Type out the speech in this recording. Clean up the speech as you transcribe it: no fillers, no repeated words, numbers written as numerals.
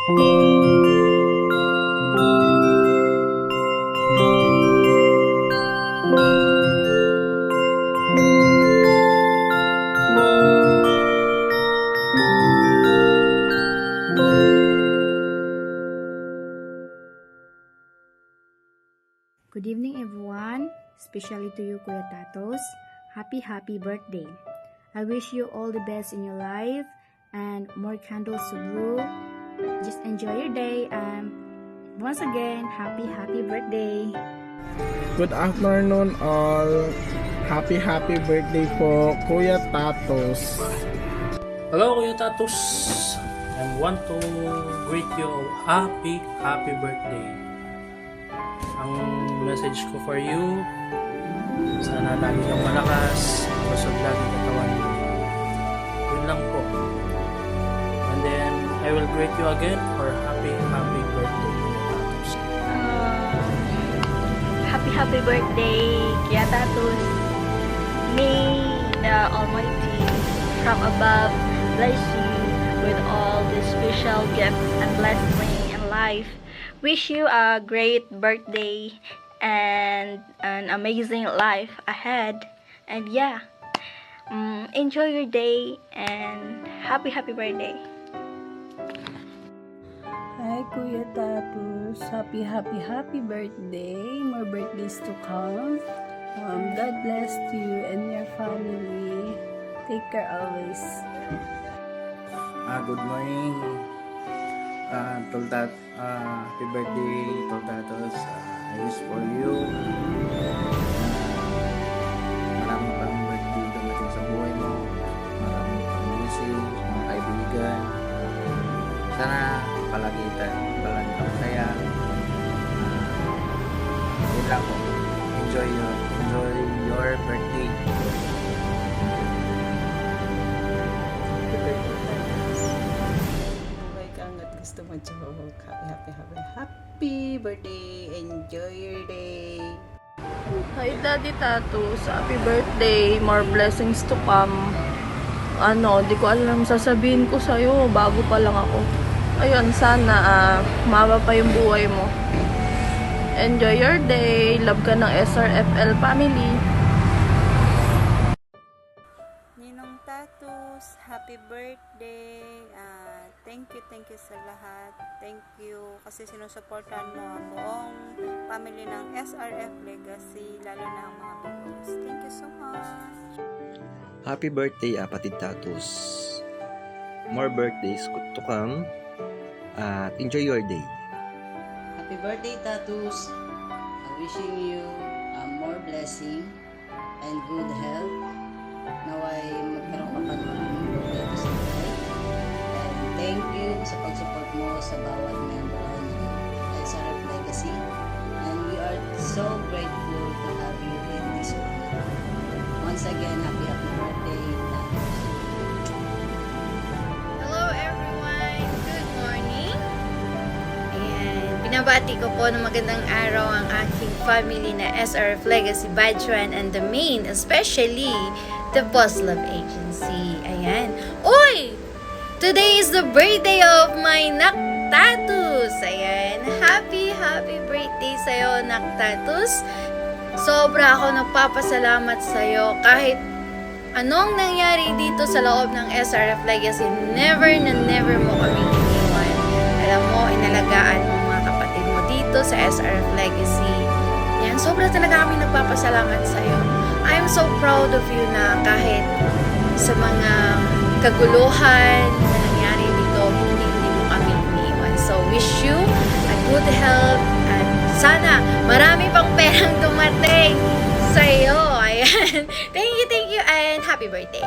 Good evening everyone, especially to you Kuya Tatos. Happy birthday. I wish you all the best in your life and more candles to blow. Just enjoy your day and once again, happy birthday. Good afternoon all. Happy birthday po Kuya Tatos. Hello Kuya Tatos. I want to greet you happy birthday. Ang message ko for you, sana lagi kang malakas, busog lagi katawan mo. Yun lang po. And then, I will greet you again for happy birthday, Kuya Tatos. Happy birthday, Kuya Tatos. May the Almighty from above bless you with all the special gifts and blessings in life. Wish you a great birthday and an amazing life ahead. And yeah, enjoy your day and happy birthday. Hi Kuya Tatos, happy birthday, more birthdays to come. God bless you and your family. Take care always. Good morning, happy birthday, Tol Tatos. I wish for you maraming pang birthday dumating sa buhay mo, maraming pang blessings, mga kaibigan. Sana palagi kang saya. Yun lang po. Enjoy your birthday. Buhay kang at gusto mo joke. Happy birthday. Enjoy your day. Hi Daddy Tatos, happy birthday, more blessings to come. Di ko alam sasabihin ko sa'yo, bago pa lang ako. Ayun, sana maba pa yung buhay mo. Enjoy your day, love ka ng SRFL family. Ninong Tatos, happy birthday. Thank you sa lahat. Thank you kasi sinusuportahan mo ang buong family ng SRF Legacy, lalo na ang mga viewers. Thank you so much. Happy birthday, Apatid Tatos. More birthdays to come. At enjoy your day. Happy birthday, Tatos. I'm wishing you more blessing and good health. Naway magkaroon ka pa ng dito sa buhay. And thank you sa pag-support mo sa bawat member ng SRF Legacy. And we are so grateful to have you in this world. Once again, happy birthday, Tatos. Hello everyone! Good morning! Ayan, binabati ko po ng magandang araw ang aking family na SRF Legacy Badjuan and the main, especially the Boss Love Agency. Ayan. Uy! Today is the birthday of my Naktatus! Ayan. Happy birthday sa'yo, Naktatus! Sobra ako nagpapasalamat sa'yo kahit anong nangyari dito sa loob ng SRF Legacy, never mo kami iniwan. Alam mo, inalagaan mo mga kapatid mo dito sa SRF Legacy. Yan, sobra talaga kami nagpapasalamat sa'yo. I'm so proud of you na kahit sa mga kaguluhan na nangyari dito, hindi mo kami iniwan. So, wish you a good health at sana marami pang perang dumating sa'yo. Ayan. Thank you and happy birthday.